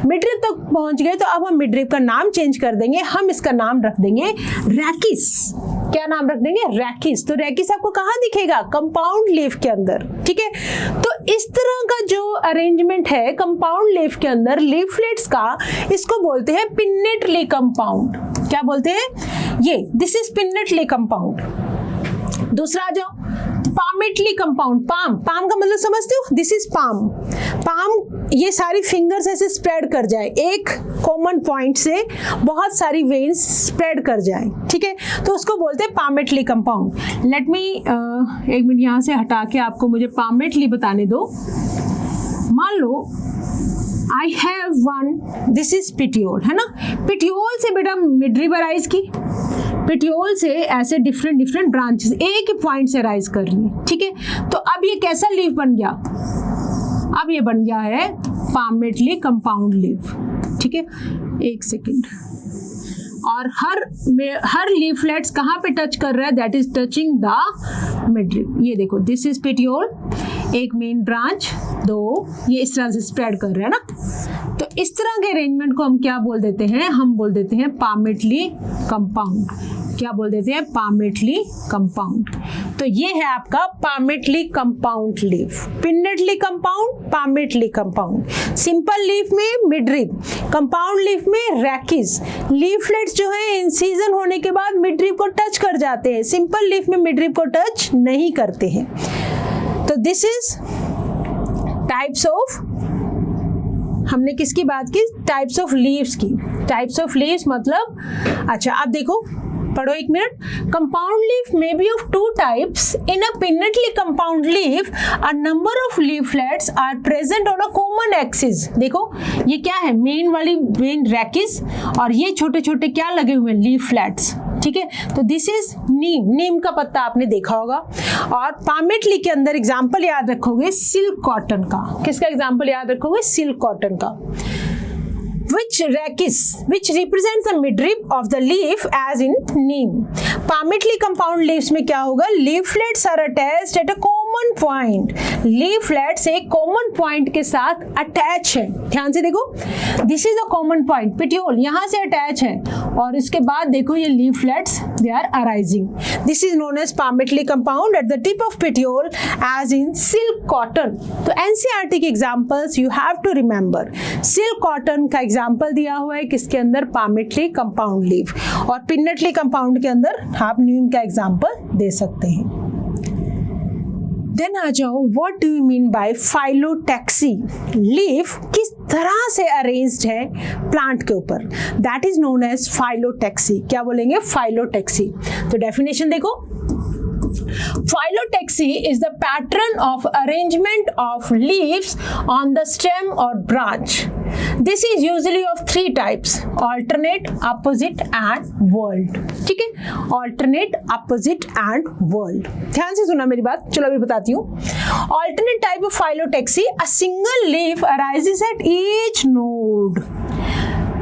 मिडरिब तक पहुंच गए। तो अब हम मिडरिब का नाम चेंज कर देंगे, हम इसका नाम रख देंगे रैकिस। क्या नाम रख देंगे, रैकिस। तो रैकिस आपको कहाँ दिखेगा, कंपाउंड लीफ के अंदर, ठीक है। तो इस तरह का जो अरेंजमेंट है कंपाउंड लीफ के अंदर लीफलेट्स का, इसको बोलते हैं पिन्नेटली कंपाउंड। क्या बोलते हैं, ये दिस इज पिन्नेटली कंपाउंड। दूसरा आ जाओ, पामेटली कंपाउंड। पाम, पाम का मतलब समझते हो, दिस इज पाम। पाम, ये सारी फिंगर्स ऐसे स्प्रेड कर जाए, एक कॉमन पॉइंट से बहुत सारी वेन्स स्प्रेड कर जाए, ठीक है, तो उसको बोलते हैं पामेटली कंपाउंड। लेट मी एक मिनट यहाँ से हटा के आपको मुझे पामेटली बताने दो। मान लो I have one, this is petiole, है ना। पिटियोल से बेटा मिडरिब अराइज की, पिटियोल से ऐसे डिफरेंट डिफरेंट ब्रांचेस एक ही पॉइंट से राइज कर रही है, ठीक है। तो अब ये कैसा लीफ बन गया, अब ये बन गया है पामेटली कंपाउंड लीफ, ठीक है। एक सेकेंड, और हर लीफलेट्स कहाँ पे टच कर रहा है, that is touching the midrib. ये देखो, दिस इज पिटियोल, एक मेन ब्रांच, दो, ये इस तरह से स्प्रेड कर रहा है ना। तो इस तरह के अरेंजमेंट को हम क्या बोल देते हैं, हम बोल देते हैं पामेटली कंपाउंड। क्या बोल देते हैं, पामेटली कंपाउंड। तो ये है आपका palmately compound leaf. Pinnately compound, palmately compound. Simple leaf में मिडरिब, कंपाउंड लीफ में रैकिस। लीफलेट्स जो है इंसीजन होने के बाद मिडरिब को टच कर जाते हैं, सिंपल लीफ में मिडरिब को टच नहीं करते हैं। तो दिस इज टाइप्स ऑफ, हमने किसकी बात की, टाइप्स ऑफ लीव्स की। टाइप्स ऑफ लीव्स मतलब, अच्छा आप देखो, पढ़ो एक minute. Compound leaf may be of two types. In a pinnately compound leaf a number of leaflets are present on a common axis. देखो ये क्या है, मेन वाली मेन रैकिस, और ये छोटे छोटे क्या लगे हुए हैं, लीफलेट्स, ठीक है। तो दिस इज नीम, नीम का पत्ता आपने देखा होगा। और पामेटली के अंदर एग्जाम्पल याद रखोगे सिल्क कॉटन का। किसका एग्जाम्पल याद रखोगे, सिल्क कॉटन का। which rachis, which represents the midrib of the leaf as in neem. Palmately compound leaves में क्या होगा, leaflets are attached at a common point. leaflets एक common point के साथ attach है, ध्यान से देखो, this is a common point, petiole यहाँ से attach है, और इसके बाद देखो ये leaflets they are arising. This is known as palmately compound at the tip of petiole as in silk cotton. तो NCERT के examples you have to remember. silk cotton का एग्जाम्पल दिया हुआ है किसके अंदर, पामेटली कंपाउंड लीफ, और pinnately compound के अंदर आप नीम का एग्जाम्पल दे सकते हैं। देन आ जाओ, what do you mean by phyllotaxy. Leaf किस तरह से अरेंज्ड है प्लांट के ऊपर, that is known as phyllotaxy. क्या बोलेंगे, फाइलोटैक्सी। तो डेफिनेशन देखो, Phyllotaxy is the pattern of arrangement of leaves on the stem or branch. This is usually of three types: alternate, opposite and whorled. ठीक है, alternate, opposite and whorled. ध्यान से सुना मेरी बात, चलो अभी बताती हूँ। Alternate type of phyllotaxy, a single leaf arises at each node.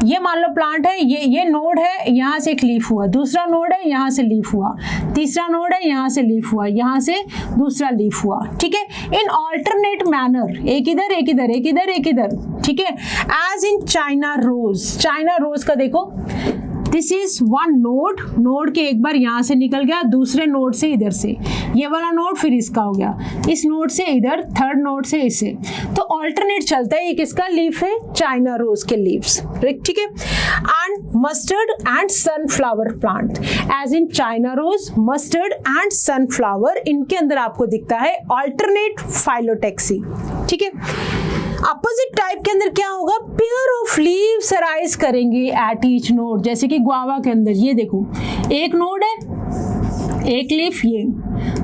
ये मान लो प्लांट है, ये नोड है, यहाँ से एक लीफ हुआ, दूसरा नोड है, यहाँ से लीफ हुआ, तीसरा नोड है, यहाँ से लीफ हुआ, यहाँ से दूसरा लीफ हुआ, ठीक है, इन ऑल्टरनेट मैनर, एक इधर एक इधर एक इधर एक इधर, ठीक है, as in China rose. China rose का देखो, this is one node, node के एक बार यहाँ से निकल गया, दूसरे नोड से इधर से, ये वाला नोड फिर इसका हो गया, इस नोड से इधर, थर्ड नोड से इसे, तो ऑल्टरनेट चलता है। ये किसका लीफ है? चाइना रोज के लीव्स, ठीक है। And mustard and sunflower plant, as in China rose, mustard and sunflower, इनके अंदर आपको दिखता है ऑल्टरनेट फाइलोटेक्सी, ठीक है। अपोजिट टाइप के अंदर क्या होगा? पेयर ऑफ लीव्स अराइज करेंगे एट ईच नोड, जैसे कि गुआवा के अंदर ये देखो, एक नोड है, एक लीफ, ये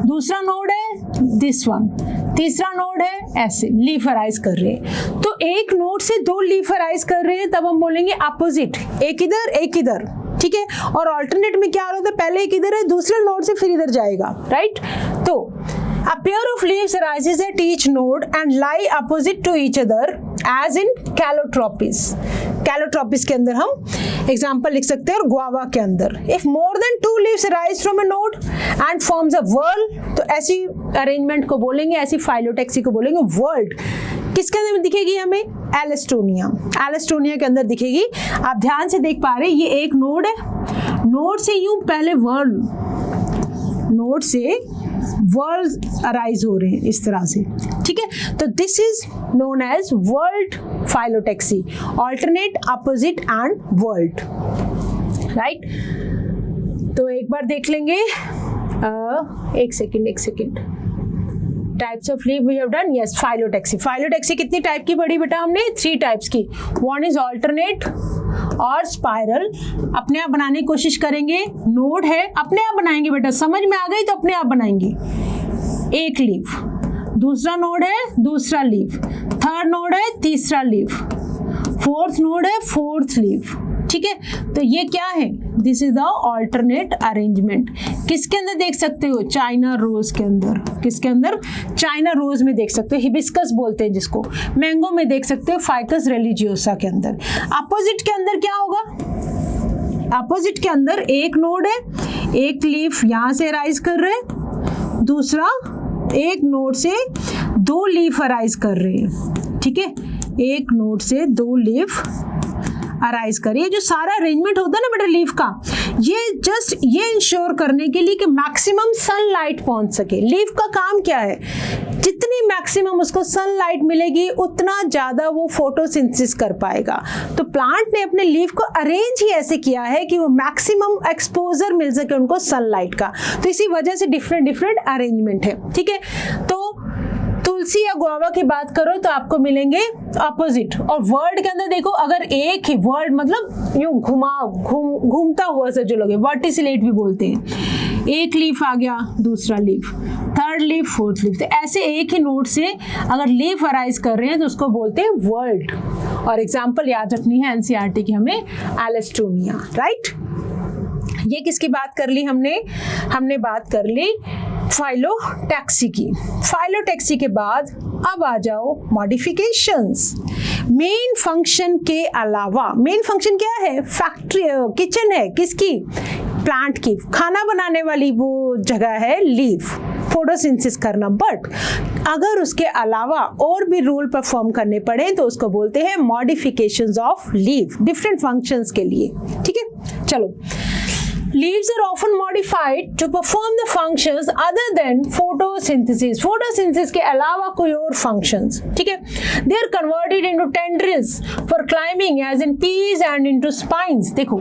दूसरा नोड है, दिस वन, तीसरा नोड है, ऐसे लीफ अराइज कर रहे हैं। तो एक नोड से दो लीफ अराइज कर रहे हैं, तब हम बोलेंगे अपोजिट, एक इधर, ठीक है। और ऑल्टरनेट में क्या होता है? पहले एक इधर है, दूसरे नोड से फिर इधर जाएगा, राइट। तो a pair of leaves arises at each node and lie opposite to each other as in calotropis. Calotropis के अंदर हम एग्जाम्पल लिख सकते हैं, और गुआवा के अंदर if more than two leaves arise from a node and forms a whorl, तो ऐसी अरेंजमेंट को बोलेंगे, ऐसी फाइलोटेक्सी को बोलेंगे वर्ल्ड। किसके अंदर दिखेगी हमें? एलेस्टोनिया, एलेस्टोनिया के अंदर दिखेगी। आप ध्यान से देख पा रहे हैं, ये एक नोड है, नोड से यूं पहले वर्ल्ड, नोड से वर्ल्ड अराइज हो रहे हैं इस तरह से, ठीक है। तो this is known as whorl phyllotaxy, alternate, opposite and whorl, right. तो एक बार देख लेंगे, एक second, types of leaf we have done, yes, phyllotaxy. Phyllotaxy कितनी टाइप की पढ़ी बेटा हमने? 3 टाइप्स की। वन इज ऑल्टरनेट और स्पाइरल, अपने आप बनाने की कोशिश करेंगे, नोड है, अपने आप बनाएंगे बेटा, समझ में आ गई तो अपने आप बनाएंगे। एक लीफ, दूसरा नोड है, दूसरा लीफ, थर्ड नोड है, तीसरा लीफ, फोर्थ नोड है, फोर्थ लीफ, ठीक है। तो ये क्या है? This is the alternate arrangement. किसके अंदर देख सकते हो? चाइना रोज के अंदर। किसके अंदर? चाइना रोज में देख सकते हो, हिबिस्कस बोलते हैं जिसको, मैंगो में देख सकते हो, फाइकस रिलीजियोसा के अंदर। अपोजिट के अंदर क्या होगा? अपोजिट के अंदर एक नोड है, एक लीफ यहां से अराइज कर रहे हैं, दूसरा एक नोड से 2 लीफ अराइज कर रहे हैं, ठीक है, एक नोड से 2 लीफ अराइज करिए। जो सारा अरेंजमेंट होता है ना बेटा लीफ का, ये जस्ट ये इंश्योर करने के लिए कि मैक्सिमम सनलाइट पहुंच सके। लीफ का काम क्या है? जितनी मैक्सिमम उसको सनलाइट मिलेगी उतना ज्यादा वो फोटोसिंथेसिस कर पाएगा। तो प्लांट ने अपने लीफ को अरेंज ही ऐसे किया है कि वो मैक्सिमम एक्सपोजर मिल सके उनको सनलाइट का। तो इसी वजह से डिफरेंट अरेंजमेंट है, ठीक है। तो तुलसी या गुआवा की बात करो तो आपको मिलेंगे अपोजिट। और वर्ड के अंदर देखो, अगर एक ही वर्ड मतलब यूं घूमता हुआ सा जो लोग वर्टिसिलेट भी बोलते हैं, एक लीफ आ गया, दूसरा leaf, third leaf, fourth leaf, तो ऐसे एक ही नोड से अगर लीफ अराइज कर रहे हैं तो उसको बोलते हैं वर्ल्ड। और एग्जाम्पल याद रखनी है एनसीईआरटी की हमें, एलेस्टोनिया, राइट। ये किसकी बात कर ली हमने बात कर ली फाइलोटैक्सी की। फाइलोटैक्सी के बाद अब आ जाओ मॉडिफिकेशंस। मेन फंक्शन के अलावा, मेन फंक्शन क्या है? फैक्ट्री, किचन है किसकी? प्लांट की, खाना बनाने वाली वो जगह है लीफ, फोटोसिंथेसिस करना। बट अगर उसके अलावा और भी रोल परफॉर्म करने पड़े तो उसको बोलते हैं modifications of leaf, different functions के लिए, ठीक है। चलो, leaves are often modified to perform the functions other than photosynthesis. photosynthesis के अलावा कोई और functions, ठीक है। They are converted into tendrils for climbing as in peas and into spines. देखो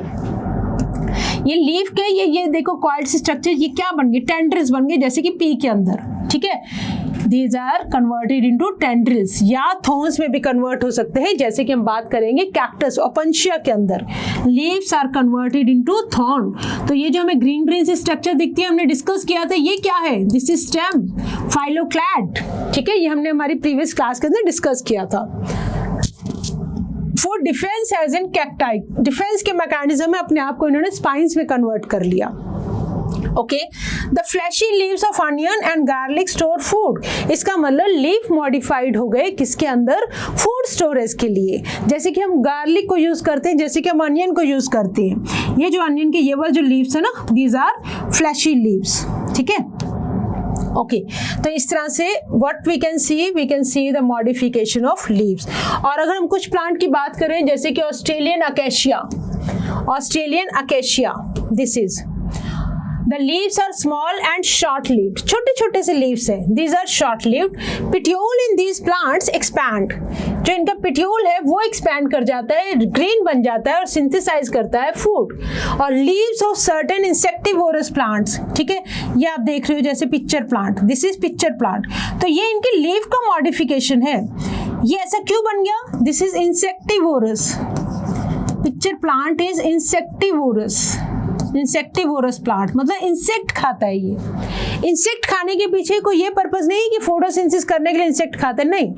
ये लीफ के ये देखो कॉइल्ड स्ट्रक्चर, ये क्या बन गए? टेंड्रिल्स बन गए, जैसे कि पी के अंदर, ठीक है। These are converted into tendrils, या थॉर्न्स में भी कन्वर्ट हो सकते हैं, जैसे कि हम बात करेंगे कैक्टस, ओपनशिया के अंदर leaves are converted into thorn. तो ये जो हमें ग्रीन सी स्ट्रक्चर दिखती है, हमने डिस्कस किया था, ये क्या है? दिस इज स्टेम, फाइलोक्लैड, ठीक है। ये हमने हमारी प्रीवियस क्लास के अंदर डिस्कस किया था। For defence as in cacti, defence के मैकेनिज्म में अपने आप को इन्होंने स्पाइन्स में कन्वर्ट कर लिया, okay, the fleshy leaves of onion and garlic store food. इसका मतलब लीफ मॉडिफाइड हो गए किसके अंदर, फूड स्टोरेज के लिए। जैसे कि हम गार्लिक को यूज करते हैं, जैसे कि हम अनियन को यूज करते हैं। ये जो अनियन के ये वाले जो लीव्स है ना, दीज आर फ्लैशी लीव्स, ठीक है। ओके, तो इस तरह से what we can see the modification of leaves. और अगर हम कुछ प्लांट की बात करें, जैसे कि Australian acacia, this is The leaves are small and short-lived. छोटे छोटे से leaves हैं. These are short-lived. Petiole in these plants expand. जो इनका petiole है वो expand कर जाता है, green बन जाता है और synthesize करता है food. और leaves of certain insectivorous plants, ठीक है, ये आप देख रहे हो जैसे pitcher plant. This is pitcher plant. तो ये इनके leaf का modification है. ये ऐसा क्यों बन गया? This is insectivorous. Pitcher plant is insectivorous. Insectivorous plant मतलब इंसेक्ट खाता है। ये इंसेक्ट खाने के पीछे कोई ये पर्पस नहीं कि फोटोसिंथेसिस करने के लिए इंसेक्ट खाते हैं, नहीं।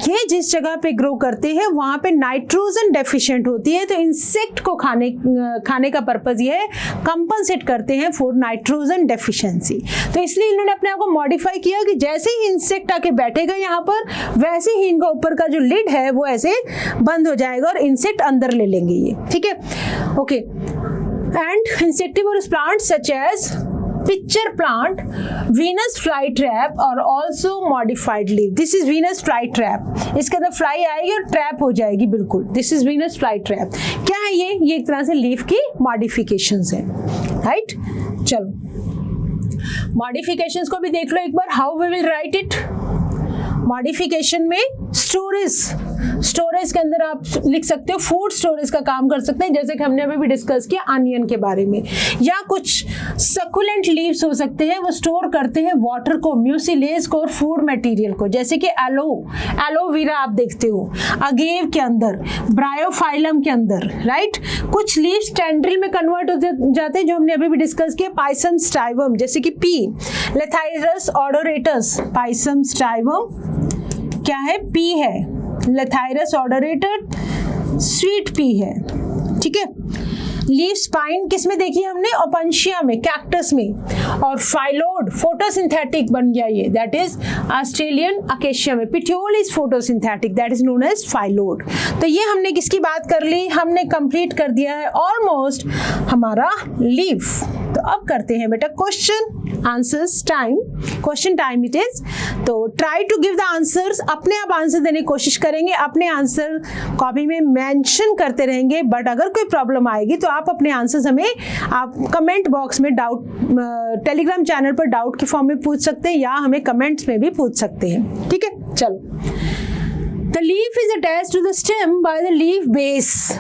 ये जिस जगह पे ग्रो करते हैं वहां पे नाइट्रोजन डेफिशिएंट होती है, तो इंसेक्ट को खाने का पर्पस ये है, कंपनसेट करते हैं फॉर नाइट्रोजन डेफिशिएंसी। तो इसलिए इन्होंने अपने आप को मॉडिफाई किया कि जैसे ही इंसेक्ट आके बैठेगा यहाँ पर, वैसे ही इनका ऊपर का जो लिड है वो ऐसे बंद हो जाएगा और इंसेक्ट अंदर ले लेंगे ये, ठीक है। Okay, and insectivorous plants such as pitcher plant, Venus flytrap are also modified leaf. This is Venus flytrap. इसके अंदर फ्लाई आएगी और ट्रैप हो जाएगी बिल्कुल. This is Venus flytrap. क्या है ये? ये एक तरह से लीफ की मॉडिफिकेशंस है, राइट? चलो मॉडिफिकेशंस को भी देख लो एक बार. How we will write it? Modification में स्टोरेज के अंदर आप लिख सकते हो, फूड स्टोरेज का काम कर सकते हैं, जैसे कि हमने अभी भी डिस्कस किया अनियन के बारे में। या कुछ सकुलेंट लीव्स हो सकते हैं, वो स्टोर करते हैं वाटर को, म्यूसिलेज को और फूड मटेरियल को, जैसे कि एलोवेरा आप देखते हो, अगेव के अंदर, ब्रायोफाइलम के अंदर, राइट। कुछ लीव्स टेंड्रिल में कन्वर्ट हो जाते हैं, जो हमने अभी भी डिस्कस किया, पाइसम स्टाइवम, जैसे कि पी, लेथाइरस ओडोरेटस, पाइसम स्टाइवम क्या है, पी है, लेथाइरस ओडोरेटर स्वीट पी है, ठीक है। लीफ स्पाइन किस में देखी हमने, ओपनशिया में, कैक्टस में, और फाइलोड फोटोसिंथेटिक बन गया ये, दैट इज ऑस्ट्रेलियन अकेशिया में। Petiole is photosynthetic, that is known as phyllode. तो ये हमने किसकी बात कर ली, हमने कंप्लीट कर दिया है ऑलमोस्ट हमारा लीफ। तो अब करते हैं बेटा question answers time, question time it is. तो try to give the answers, अपने आप आंसर देने की कोशिश करेंगे, अपने आंसर कॉपी में मेंशन करते रहेंगे, बट अगर कोई प्रॉब्लम आएगी तो आप अपने आंसर्स हमें आप कमेंट बॉक्स में डाउट, टेलीग्राम चैनल पर डाउट के फॉर्म में पूछ सकते हैं, या हमें कमेंट्स में भी पूछ सकते हैं, ठीक है। चलो, the leaf is attached to the stem by the leaf base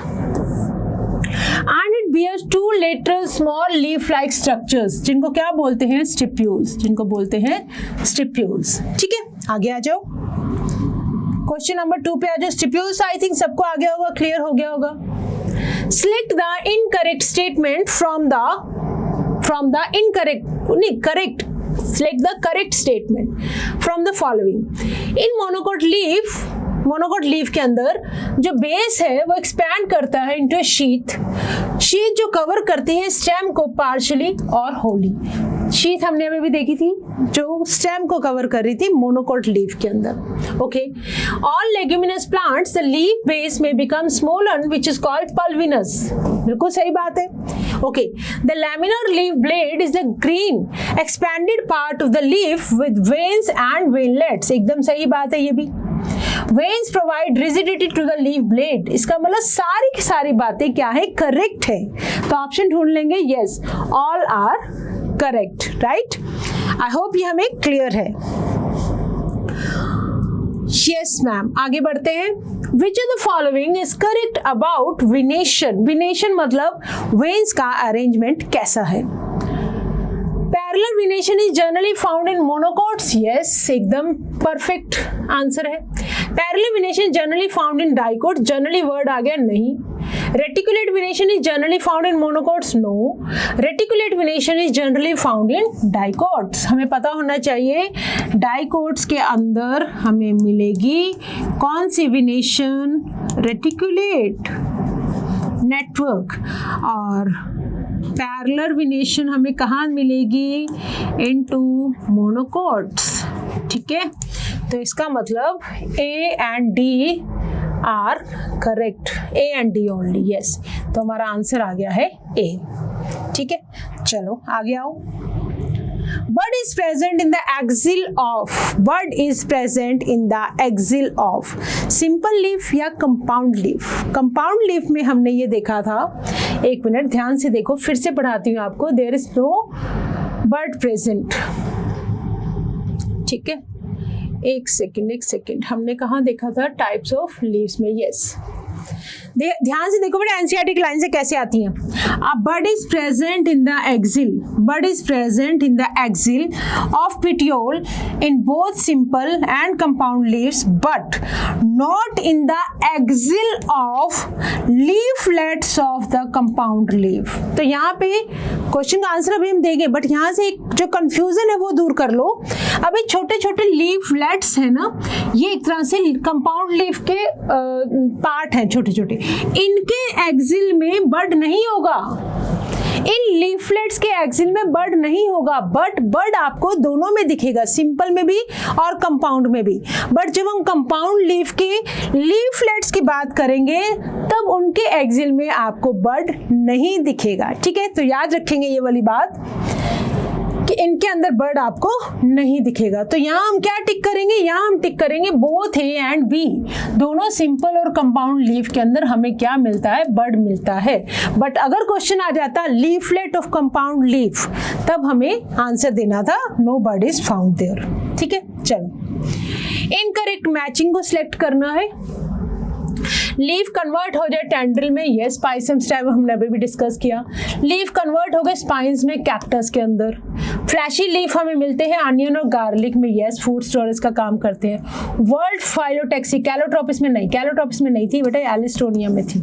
and it bears two lateral small leaf-like structures, जिनको क्या बोलते हैं, स्टिप्यूल्स, जिनको बोलते हैं स्टिप्यूल्स, ठीक है। आगे आ जाओ, क्वेश्चन नंबर 2 पे आ जाओ। स्टिप्यूल्स आई थिंक सबको आ गया होगा, क्लियर हो गया होगा। Select the incorrect statement from the incorrect, नहीं, correct. Select the correct statement from the following. In monocot leaf के अंदर जो बेस है वो एक्सपैंड करता है इनटू शीथ जो कवर करती है स्टेम को पार्शियली और होली। शीथ हमने अभी भी देखी थी, जो स्टेम को कवर कर रही थी मोनोकोट लीफ के अंदर। Okay, all leguminous plants the leaf base में become swollen which is called pulvinus, बिल्कुल सही बात है। Okay, the laminar leaf blade is the green expanded part of the leaf with veins and veinlets, एकदम सही बात है ये भी। Veins provide rigidity to the leaf blade, इसका मतलब सारी की सारी बातें क्या है, करेक्ट है। तो ऑप्शन ढूंढ लेंगे, yes all are correct, right. I hope ये हमें क्लियर है। यस मैम, आगे बढ़ते हैं। Which of the following is correct about venation? Venation मतलब veins का अरेंजमेंट कैसा है। Parallel venation is generally found in monocots. Yes, एकदम परफेक्ट आंसर है। Parallel venation is generally found in dicots. Generally word आ गया, नहीं। Reticulate venation is generally found in monocots. No. Reticulate venation is generally found in dicots. हमें पता होना चाहिए dicots के अंदर हमें मिलेगी कौन सी venation, reticulate network, और पैरेलल वेनेशन हमें कहाँ मिलेगी? Into monocots. ठीक है, तो इसका मतलब A and D are correct, A and D only, yes. तो हमारा आंसर आ गया है A। ठीक है, चलो आगे आओ। Bud is present in the axil of, bud is present in the axil of simple leaf या compound leaf। compound leaf में हमने ये देखा था, एक मिनट ध्यान से देखो, फिर से पढ़ाती हूँ आपको। there is no bud present। ठीक है, एक सेकेंड, हमने कहाँ देखा था? टाइप्स ऑफ लीव्स में, यस। ध्यान से देखो बेटा, एनसीईआरटी की लाइन से कैसे आती हैं। Bud is present in the axil, bud is present in the axil of petiole in both simple and compound leaves but not in the axil of leaflets of the compound leaf. तो यहाँ पे question का answer अभी हम देंगे, but यहाँ से जो कंफ्यूजन है वो दूर कर लो। अभी छोटे छोटे लीफलेट्स है ना, ये एक तरह से कंपाउंड लीफ के पार्ट हैं छोटे छोटे, इनके एक्सिल में बड नहीं होगा, इन लीफलेट्स के एक्सिल में बड नहीं होगा, बट बड आपको दोनों में दिखेगा, सिंपल में भी और कंपाउंड में भी। बट जब हम कंपाउंड लीफ के लीफलेट्स की बात करेंगे तब उनके एक्सिल में आपको बड नहीं दिखेगा। ठीक है, तो याद रखेंगे ये वाली बात कि इनके अंदर बर्ड आपको नहीं दिखेगा। तो यहाँ हम क्या टिक करेंगे? यहाँ हम टिक करेंगे बोथ ए एंड बी, दोनों सिंपल और कंपाउंड लीफ के अंदर हमें क्या मिलता है? बर्ड मिलता है। बट अगर क्वेश्चन आ जाता लीफलेट ऑफ कंपाउंड लीफ, तब हमें आंसर देना था no bud is found there. ठीक है, चलो इनकरेक्ट मैचिंग को सिलेक्ट करना है। लीफ कन्वर्ट हो जाए टेंड्रिल में, यस, पाइसम स्टेम हमने अभी भी डिस्कस किया। लीफ कन्वर्ट हो गए स्पाइन्स में, कैक्टस के अंदर। फ्लैशी लीफ हमें मिलते हैं अनियन और गार्लिक में, यस, फूड स्टोरेज का काम करते हैं। वर्ल्ड फाइलोटैक्सी, कैलोट्रोपिस में नहीं, कैलोट्रोपिस में नहीं थी बेटा, एलिस्टोनिया में थी,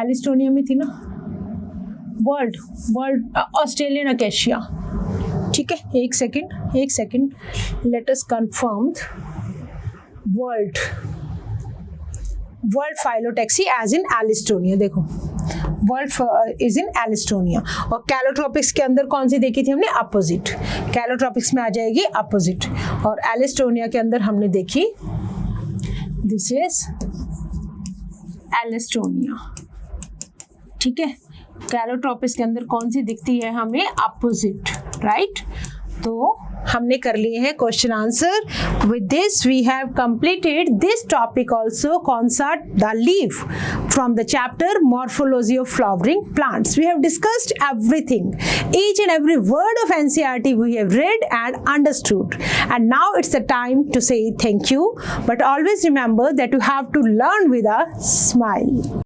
एलिस्टोनिया में थी ना। Whorled Australian acacia. ठीक है, एक second, let us confirm. Whorled phyllotaxy as in Alstonia, देखो वर्ल्ड इज इन एलिस्टोनिया। और कैलोट्रोपिक्स के अंदर कौन सी देखी थी हमने? अपोजिट। कैलोट्रोपिक्स में आ जाएगी अपोजिट, और एलिस्टोनिया के अंदर हमने देखी दिस इज एलिस्टोनिया। ठीक है, कैलोट्रोपिक्स के अंदर कौन सी दिखती है हमें? Opposite, right. तो हमने कर लिए हैं question answer. With this we have completed this topic also. कौन सा? The leaf from the chapter morphology of flowering plants. We have discussed everything, each and every word of NCERT we have read and understood, and now it's the time to say thank you, but always remember that you have to learn with a smile.